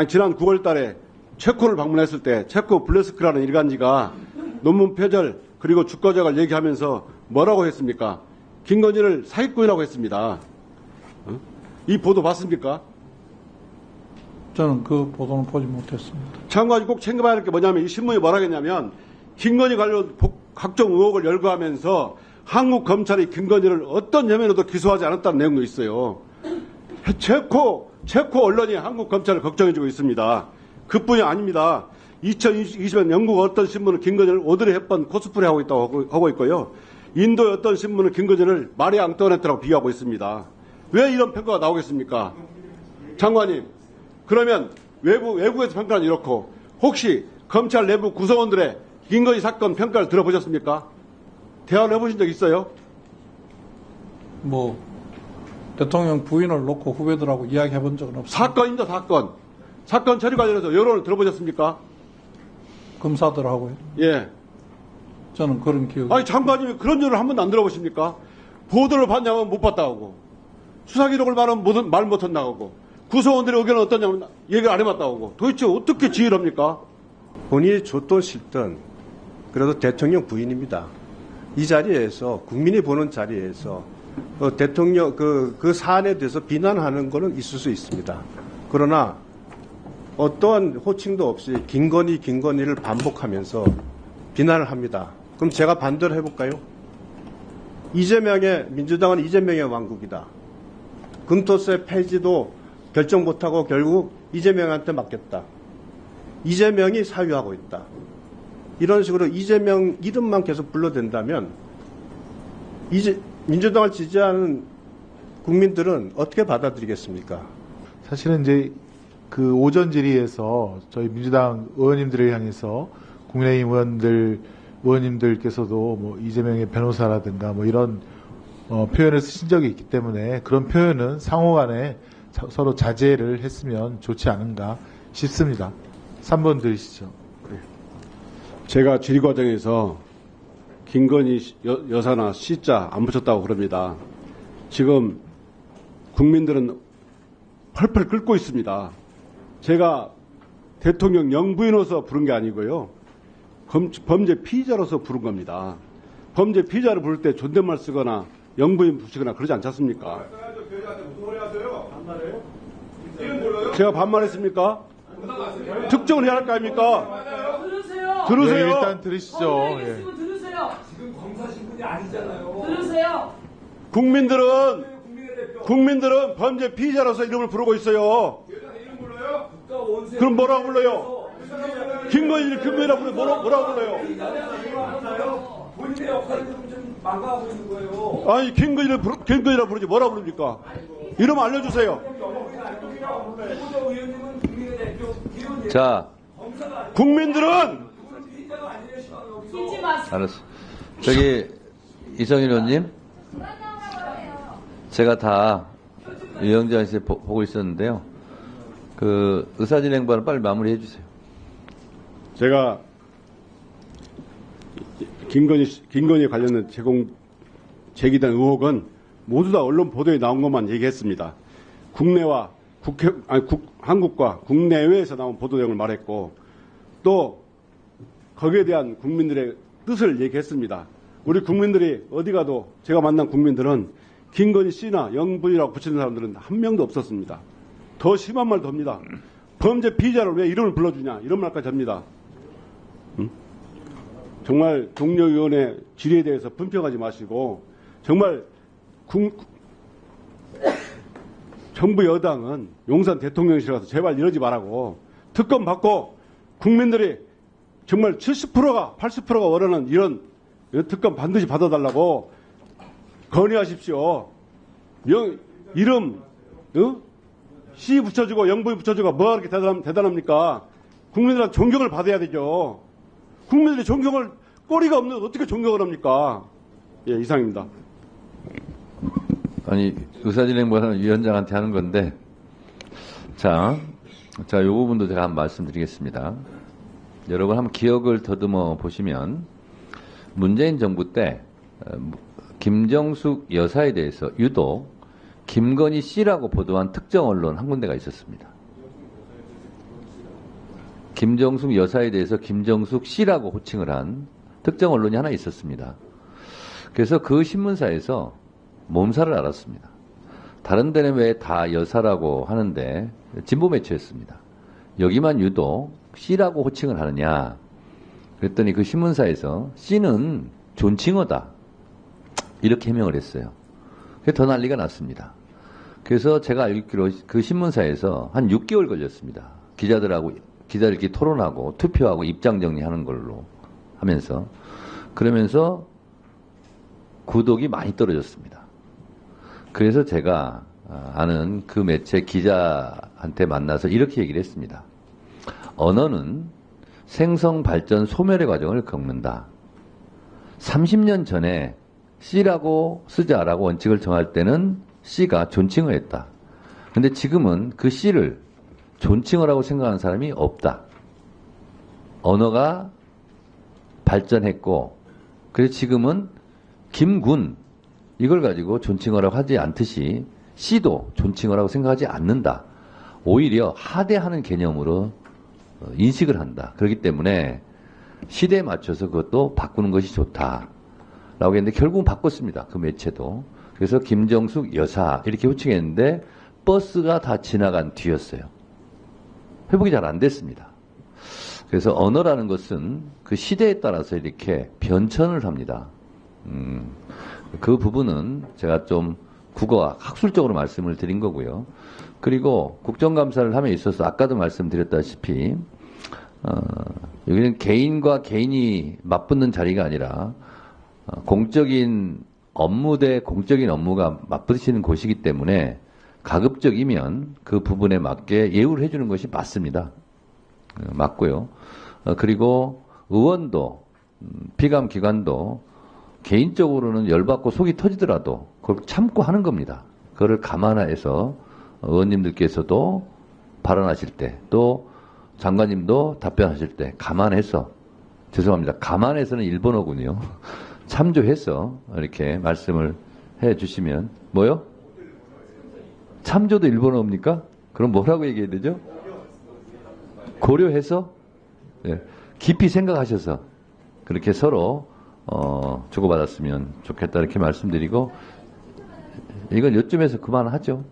지난 9월 달에 체코를 방문했을 때 체코 블레스크라는 일간지가 논문 표절 그리고 주거적을 얘기하면서 뭐라고 했습니까? 김건희를 사기꾼이라고 했습니다. 이 보도 봤습니까? 저는 그 보도는 보지 못했습니다. 장관이 꼭 챙겨봐야 할 게 뭐냐면 이 신문이 뭐라 했냐면 김건희 관련 각종 의혹을 열거하면서 한국 검찰이 김건희를 어떤 혐의로도 기소하지 않았다는 내용도 있어요. 체코 언론이 한국 검찰을 걱정해주고 있습니다. 그뿐이 아닙니다. 2020년 영국 어떤 신문은 김건희를 오드리 헵번 코스프레하고 있다고 하고 있고요. 인도의 어떤 신문은 김건희를 마리 앙뚜아네트라고 비유하고 있습니다. 왜 이런 평가가 나오겠습니까? 장관님, 그러면 외국에서 평가는 이렇고 혹시 검찰 내부 구성원들의 김건희 사건 평가를 들어보셨습니까? 대화를 해보신 적 있어요? 뭐 대통령 부인을 놓고 후배들하고 이야기해 본 적은 없습니다. 사건입니다, 사건. 사건 처리 관련해서 여론을 들어보셨습니까? 검사들하고요. 예. 저는 그런 기억이. 아니, 장관님이 그런 줄을 한 번도 안 들어보십니까? 보도를 봤냐면 못 봤다고 하고, 수사 기록을 말하면 말 못한다고 하고, 구성원들의 의견은 어떠냐면 얘기를 안 해봤다고 하고, 도대체 어떻게 지휘를 합니까? 본인이 줬든 싫든 그래도 대통령 부인입니다. 이 자리에서 국민이 보는 자리에서 대통령 그 사안에 대해서 비난하는 거는 있을 수 있습니다. 그러나 어떠한 호칭도 없이 김건희를 반복하면서 비난을 합니다. 그럼 제가 반대로 해볼까요? 민주당은 이재명의 왕국이다. 금토세 폐지도 결정 못하고 결국 이재명한테 맡겼다. 이재명이 사유하고 있다. 이런 식으로 이재명 이름만 계속 불러댄다면 민주당을 지지하는 국민들은 어떻게 받아들이겠습니까? 사실은 이제 그 오전 질의에서 저희 민주당 의원님들을 향해서 국민의힘 의원님들께서도 뭐 이재명의 변호사라든가 뭐 이런 표현을 쓰신 적이 있기 때문에 그런 표현은 상호간에 서로 자제를 했으면 좋지 않은가 싶습니다. 3번 들으시죠. 제가 질의 과정에서 김건희 여사나 C자 안 붙였다고 그럽니다. 지금 국민들은 펄펄 끓고 있습니다. 제가 대통령 영부인으로서 부른 게 아니고요. 범죄 피의자로서 부른 겁니다. 범죄 피의자를 부를 때 존댓말 쓰거나 영부인 붙이거나 그러지 않지 않습니까? 제가 반말했습니까? 특정을 해야 할 거 아닙니까? 들으세요. 네, 일단 들으시죠. 예. 들으세요. 지금 검사 신분이 아니잖아요. 들으세요. 국민들은 범죄 피의자로서 이름을 부르고 있어요. 이름 불러요? 그럼 뭐라고 불러요? 김건희를 김건희라고 불러요. 뭐라고 불러요? 본인의 역할을 좀 망가하고 있는 거예요. 아니, 김건희라고 부르지 뭐라고 부릅니까? 이름 알려주세요. 자, 국민들은 알았어. 저기 이성일 의원님, 제가 다 위원장실에 보고 있었는데요. 그 의사진행반을 빨리 마무리해 주세요. 제가 김건희 관련된 제기된 의혹은 모두 다 언론 보도에 나온 것만 얘기했습니다. 국내와 한국과 국내외에서 나온 보도 내용을 말했고 또 거기에 대한 국민들의 뜻을 얘기했습니다. 우리 국민들이 어디 가도 제가 만난 국민들은 김건희 씨나 영부인이라고 붙이는 사람들은 한 명도 없었습니다. 더 심한 말도 합니다. 범죄 피의자를 왜 이름을 불러주냐 이런 말까지 합니다. 정말 동료위원회 질의에 대해서 분평하지 마시고 정말 정부 여당은 용산 대통령실에 가서 제발 이러지 말라고 특검 받고 국민들이 정말 70%가 80%가 원하는 이런 특검 반드시 받아달라고 건의하십시오. 이름 C 붙여주고 영부인 붙여주고 뭐가 그렇게 대단합니까? 국민들한테 존경을 받아야 되죠. 국민들이 존경을 꼬리가 없는 어떻게 존경을 합니까? 예, 이상입니다. 아니 의사진행반은 위원장한테 하는 건데 자, 이 부분도 제가 한번 말씀드리겠습니다. 여러분 한번 기억을 더듬어 보시면 문재인 정부 때 김정숙 여사에 대해서 유독 김건희 씨라고 보도한 특정 언론 한 군데가 있었습니다. 김정숙 여사에 대해서 김정숙 씨라고 호칭을 한 특정 언론이 하나 있었습니다. 그래서 그 신문사에서 몸살을 앓았습니다. 다른 데는 왜 다 여사라고 하는데 진보 매체였습니다. 여기만 유독 씨라고 호칭을 하느냐. 그랬더니 그 신문사에서 씨는 존칭어다. 이렇게 해명을 했어요. 그래서 더 난리가 났습니다. 그래서 제가 알기로 그 신문사에서 한 6개월 걸렸습니다. 기자들끼리 토론하고 투표하고 입장 정리하는 걸로 하면서. 그러면서 구독이 많이 떨어졌습니다. 그래서 제가 아는 그 매체 기자한테 만나서 이렇게 얘기를 했습니다. 언어는 생성, 발전, 소멸의 과정을 겪는다. 30년 전에 C라고 쓰자라고 원칙을 정할 때는 C가 존칭을 했다. 근데 지금은 그 C를 존칭어라고 생각하는 사람이 없다. 언어가 발전했고, 그래서 지금은 김군, 이걸 가지고 존칭어라고 하지 않듯이 C도 존칭어라고 생각하지 않는다. 오히려 하대하는 개념으로 인식을 한다. 그렇기 때문에 시대에 맞춰서 그것도 바꾸는 것이 좋다. 라고 했는데 결국은 바꿨습니다. 그 매체도. 그래서 김정숙 여사 이렇게 호칭했는데 버스가 다 지나간 뒤였어요. 회복이 잘 안 됐습니다. 그래서 언어라는 것은 그 시대에 따라서 이렇게 변천을 합니다. 그 부분은 제가 좀 국어학 학술적으로 말씀을 드린 거고요. 그리고 국정감사를 함에 있어서 아까도 말씀드렸다시피 여기는 개인과 개인이 맞붙는 자리가 아니라 공적인 업무 대 공적인 업무가 맞붙으시는 곳이기 때문에 가급적이면 그 부분에 맞게 예우를 해주는 것이 맞습니다. 맞고요. 그리고 의원도 피감기관도 개인적으로는 열받고 속이 터지더라도 그걸 참고 하는 겁니다. 그거를 감안해서 의원님들께서도 발언하실 때 또 장관님도 답변하실 때 감안해서 죄송합니다. 감안해서는 일본어군요. 참조해서 이렇게 말씀을 해 주시면 뭐요? 참조도 일본어입니까? 그럼 뭐라고 얘기해야 되죠? 고려해서 네. 깊이 생각하셔서 그렇게 서로 주고받았으면 좋겠다 이렇게 말씀드리고 이건 요쯤에서 그만하죠.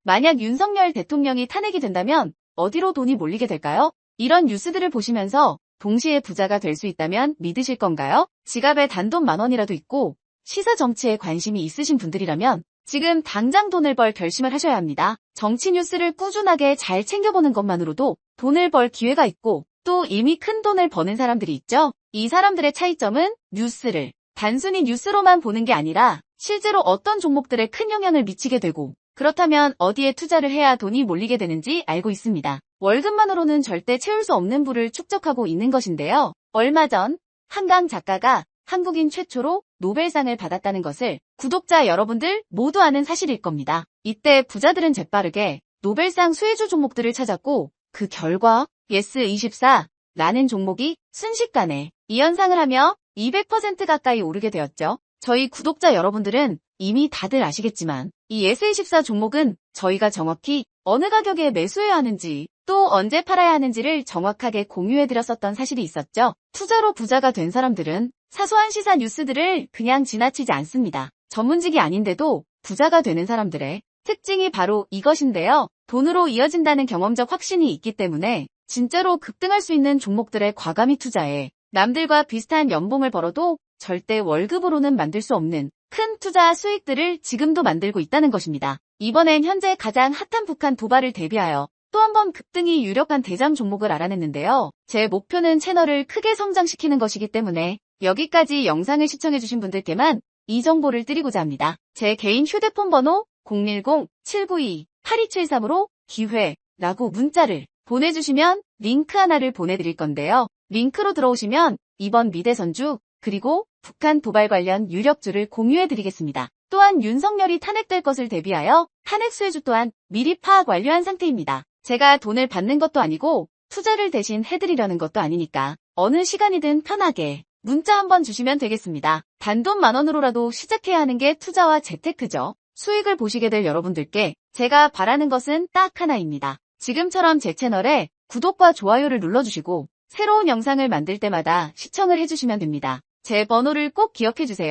만약 윤석열 대통령이 탄핵이 된다면 어디로 돈이 몰리게 될까요? 이런 뉴스들을 보시면서 동시에 부자가 될 수 있다면 믿으실 건가요? 지갑에 단돈 10,000원이라도 있고 시사 정치에 관심이 있으신 분들이라면 지금 당장 돈을 벌 결심을 하셔야 합니다. 정치 뉴스를 꾸준하게 잘 챙겨보는 것만으로도 돈을 벌 기회가 있고 또 이미 큰 돈을 버는 사람들이 있죠. 이 사람들의 차이점은 뉴스를 단순히 뉴스로만 보는 게 아니라 실제로 어떤 종목들에 큰 영향을 미치게 되고 그렇다면 어디에 투자를 해야 돈이 몰리게 되는지 알고 있습니다. 월급만으로는 절대 채울 수 없는 부를 축적하고 있는 것인데요. 얼마 전 한강 작가가 한국인 최초로 노벨상을 받았다는 것을 구독자 여러분들 모두 아는 사실일 겁니다. 이때 부자들은 재빠르게 노벨상 수혜주 종목들을 찾았고 그 결과 예스24라는 종목이 순식간에 2연상을 하며 200% 가까이 오르게 되었죠. 저희 구독자 여러분들은 이미 다들 아시겠지만 이 예스24 종목은 저희가 정확히 어느 가격에 매수해야 하는지 또 언제 팔아야 하는지를 정확하게 공유해드렸었던 사실이 있었죠. 투자로 부자가 된 사람들은 사소한 시사 뉴스들을 그냥 지나치지 않습니다. 전문직이 아닌데도 부자가 되는 사람들의 특징이 바로 이것인데요. 돈으로 이어진다는 경험적 확신이 있기 때문에 진짜로 급등할 수 있는 종목들에 과감히 투자해 남들과 비슷한 연봉을 벌어도 절대 월급으로는 만들 수 없는 큰 투자 수익들을 지금도 만들고 있다는 것입니다. 이번엔 현재 가장 핫한 북한 도발을 대비하여 또 한 번 급등이 유력한 대장 종목을 알아냈는데요. 제 목표는 채널을 크게 성장시키는 것이기 때문에 여기까지 영상을 시청해주신 분들께만 이 정보를 드리고자 합니다. 제 개인 휴대폰 번호 010-792-8273으로 기회라고 문자를 보내주시면 링크 하나를 보내드릴 건데요. 링크로 들어오시면 이번 미대선주 그리고 북한 도발 관련 유력주를 공유해드리겠습니다. 또한 윤석열이 탄핵될 것을 대비하여 탄핵 수혜주 또한 미리 파악 완료한 상태입니다. 제가 돈을 받는 것도 아니고 투자를 대신 해드리려는 것도 아니니까 어느 시간이든 편하게 문자 한번 주시면 되겠습니다. 단돈 10,000원으로라도 시작해야 하는 게 투자와 재테크죠. 수익을 보시게 될 여러분들께 제가 바라는 것은 딱 하나입니다. 지금처럼 제 채널에 구독과 좋아요를 눌러주시고 새로운 영상을 만들 때마다 시청을 해주시면 됩니다. 제 번호를 꼭 기억해주세요.